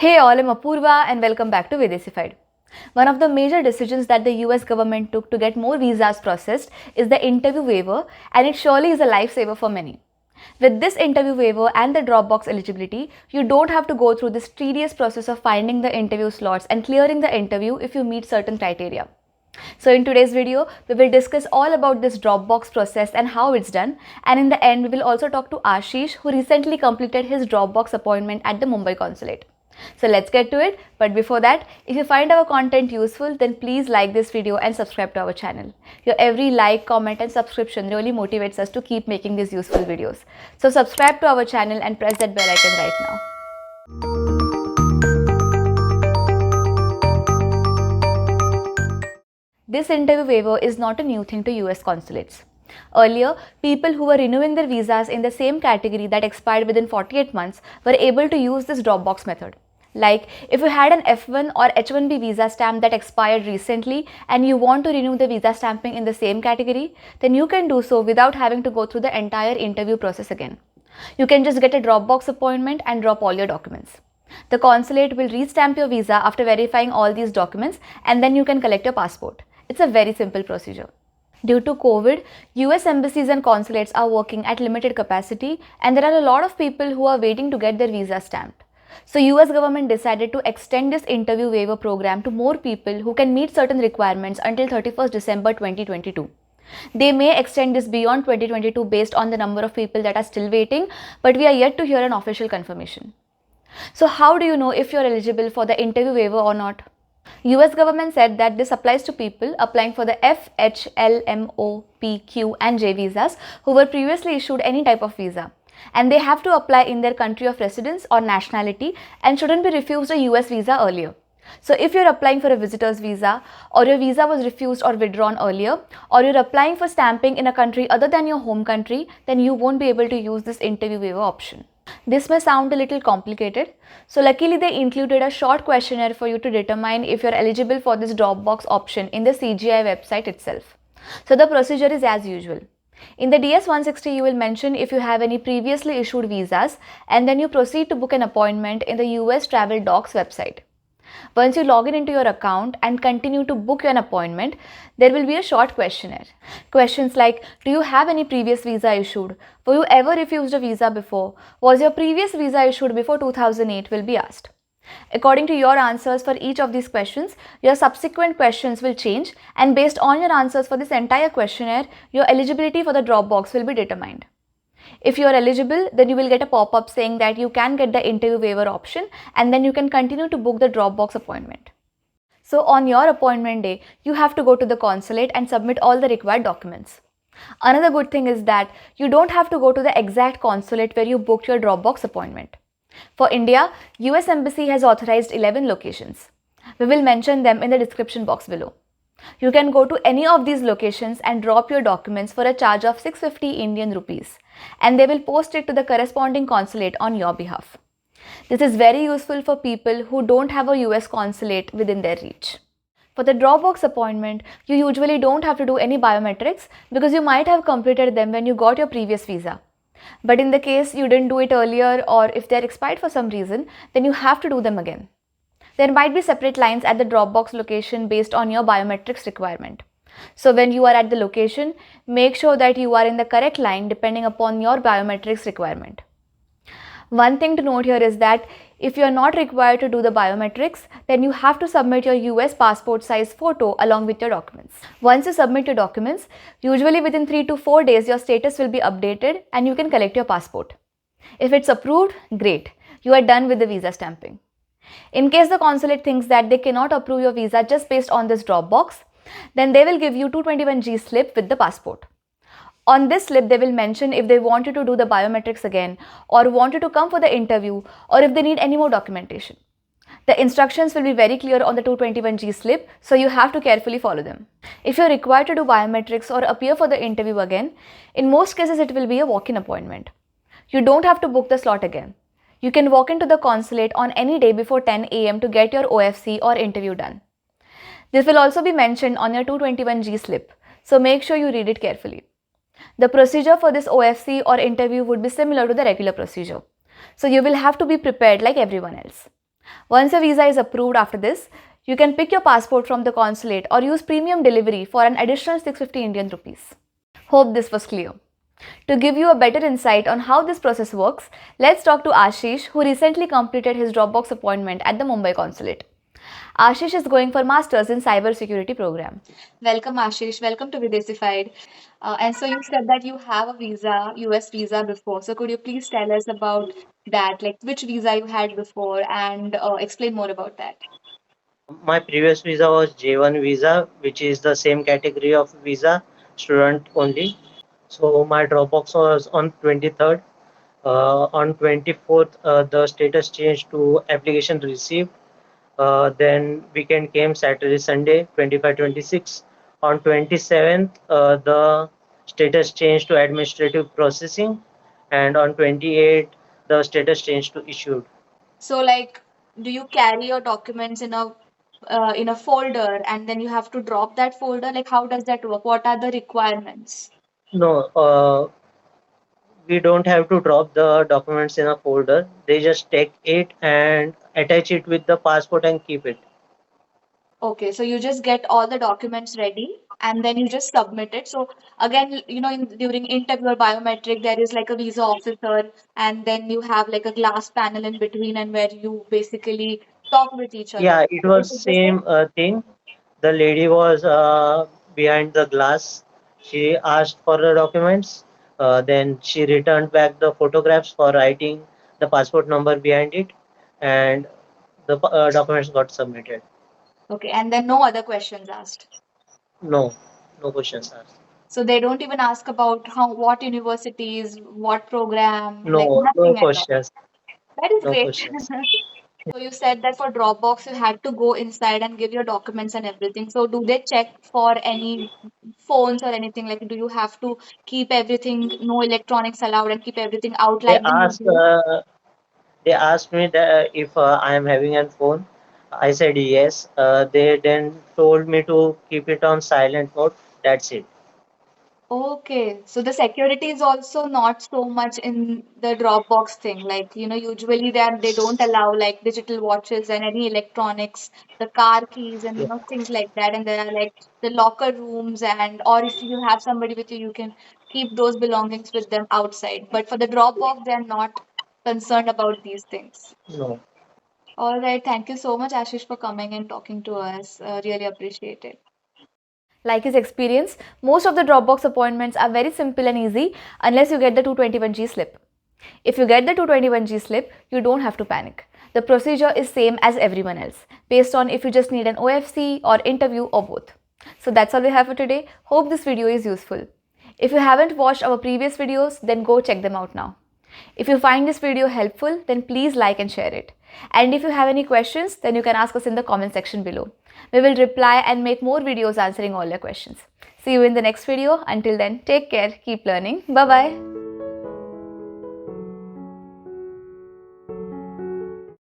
Hey all, I'm Apurva and welcome back to Videsified. One of the major decisions that the US government took to get more visas processed is the interview waiver, and it surely is a lifesaver for many. With this interview waiver and the Dropbox eligibility, you don't have to go through this tedious process of finding the interview slots and clearing the interview if you meet certain criteria. So in today's video, we will discuss all about this Dropbox process and how it's done, and in the end, we will also talk to Ashish, who recently completed his Dropbox appointment at the Mumbai consulate. So let's get to it. But before that, if you find our content useful, then please like this video and subscribe to our channel. Your every like, comment and subscription really motivates us to keep making these useful videos. So subscribe to our channel and press that bell icon right now. This interview waiver is not a new thing to US consulates. Earlier, people who were renewing their visas in the same category that expired within 48 months were able to use this Dropbox method. Like, if you had an F1 or H1B visa stamp that expired recently and you want to renew the visa stamping in the same category, then you can do so without having to go through the entire interview process again. You can just get a Dropbox appointment and drop all your documents. The consulate will re-stamp your visa after verifying all these documents, and then you can collect your passport. It's a very simple procedure. Due to COVID, US embassies and consulates are working at limited capacity, and there are a lot of people who are waiting to get their visa stamped. So US government decided to extend this interview waiver program to more people who can meet certain requirements until 31st December 2022. They may extend this beyond 2022 based on the number of people that are still waiting, but we are yet to hear an official confirmation. So how do you know if you're eligible for the interview waiver or not? US government said that this applies to people applying for the F, H, L, M, O, P, Q and J visas who were previously issued any type of visa, and they have to apply in their country of residence or nationality and shouldn't be refused a US visa earlier. So if you're applying for a visitor's visa, or your visa was refused or withdrawn earlier, or you're applying for stamping in a country other than your home country, then you won't be able to use this interview waiver option. This may sound a little complicated, so luckily they included a short questionnaire for you to determine if you're eligible for this Dropbox option in the CGI website itself. So the procedure is as usual. In the DS-160, you will mention if you have any previously issued visas, and then you proceed to book an appointment in the US Travel Docs website. Once you log in into your account and continue to book an appointment, there will be a short questionnaire. Questions like, do you have any previous visa issued? Were you ever refused a visa before? Was your previous visa issued before 2008 will be asked. According to your answers for each of these questions, your subsequent questions will change, and based on your answers for this entire questionnaire, your eligibility for the Dropbox will be determined. If you are eligible, then you will get a pop-up saying that you can get the interview waiver option, and then you can continue to book the Dropbox appointment. So on your appointment day, you have to go to the consulate and submit all the required documents. Another good thing is that you don't have to go to the exact consulate where you booked your Dropbox appointment. For India, US Embassy has authorized 11 locations. We will mention them in the description box below. You can go to any of these locations and drop your documents for a charge of 650 Indian rupees, and they will post it to the corresponding consulate on your behalf. This is very useful for people who don't have a US consulate within their reach. For the Dropbox appointment, you usually don't have to do any biometrics because you might have completed them when you got your previous visa. But in the case you didn't do it earlier, or if they're expired for some reason, then you have to do them again. There might be separate lines at the Dropbox location based on your biometrics requirement. So when you are at the location, make sure that you are in the correct line depending upon your biometrics requirement. One thing to note here is that if you are not required to do the biometrics, then you have to submit your US passport size photo along with your documents. Once you submit your documents, usually within 3 to 4 days your status will be updated and you can collect your passport. If it's approved, great, you are done with the visa stamping. In case the consulate thinks that they cannot approve your visa just based on this Dropbox, then they will give you 221G slip with the passport. On this slip, they will mention if they want you to do the biometrics again, or want you to come for the interview, or if they need any more documentation. The instructions will be very clear on the 221G slip, so you have to carefully follow them. If you're required to do biometrics or appear for the interview again, in most cases it will be a walk-in appointment. You don't have to book the slot again. You can walk into the consulate on any day before 10 AM to get your OFC or interview done. This will also be mentioned on your 221G slip, so make sure you read it carefully. The procedure for this OFC or interview would be similar to the regular procedure, so you will have to be prepared like everyone else. Once your visa is approved after this, you can pick your passport from the consulate or use premium delivery for an additional 650 Indian rupees. Hope this was clear. To give you a better insight on how this process works, let's talk to Ashish, who recently completed his Dropbox appointment at the Mumbai consulate. Ashish is going for Masters in Cyber Security program. Welcome, Ashish. Welcome to Videsified. And so you said that you have a visa, US visa before. So could you please tell us about that, like which visa you had before, and explain more about that? My previous visa was J1 visa, which is the same category of visa, student only. So my Dropbox was on 23rd. On 24th, the status changed to application received. Then weekend came Saturday, Sunday, 25, 26. On 27th, the status changed to administrative processing, and on 28th, the status changed to issued. So, like, do you carry your documents in a folder and then you have to drop that folder? Like, how does that work? What are the requirements? No, we don't have to drop the documents in a folder. They just take it and attach it with the passport and keep it. Okay, so you just get all the documents ready and then you just submit it. So again, during interview or biometric, there is like a visa officer, and then you have like a glass panel in between and where you basically talk with each other. Yeah, it So is was it the same? same thing. The lady was behind the glass. She asked for the documents. Then she returned back the photographs for writing the passport number behind it, and the documents got submitted. Okay, and then no other questions asked. No, no questions asked. So they don't even ask about what universities, what program, like No, no nothing at all. questions. That is No great. questions. So you said that for Dropbox you had to go inside and give your documents and everything. So do they check for any phones or anything? Like, do you have to keep everything, no electronics allowed, and keep everything out They like the asked. usual? They asked me that if I am having a phone. I said yes. They then told me to keep it on silent mode. That's it. Okay, so the security is also not so much in the Dropbox thing. Like, usually they don't allow like digital watches and any electronics, the car keys and Yeah, things like that. And there are like the locker rooms, and or if you have somebody with you, you can keep those belongings with them outside. But for the Dropbox, they're not concerned about these things. no. All right, thank you so much, Ashish, for coming and talking to us. Really appreciate it. Like his experience, most of the Dropbox appointments are very simple and easy unless you get the 221G slip. If you get the 221G slip, you don't have to panic. The procedure is same as everyone else, based on if you just need an OFC or interview or both. So that's all we have for today. Hope this video is useful. If you haven't watched our previous videos, then go check them out now. If you find this video helpful, then please like and share it. And if you have any questions, then you can ask us in the comment section below. We will reply and make more videos answering all your questions. See you in the next video. Until then, take care, keep learning. Bye-bye.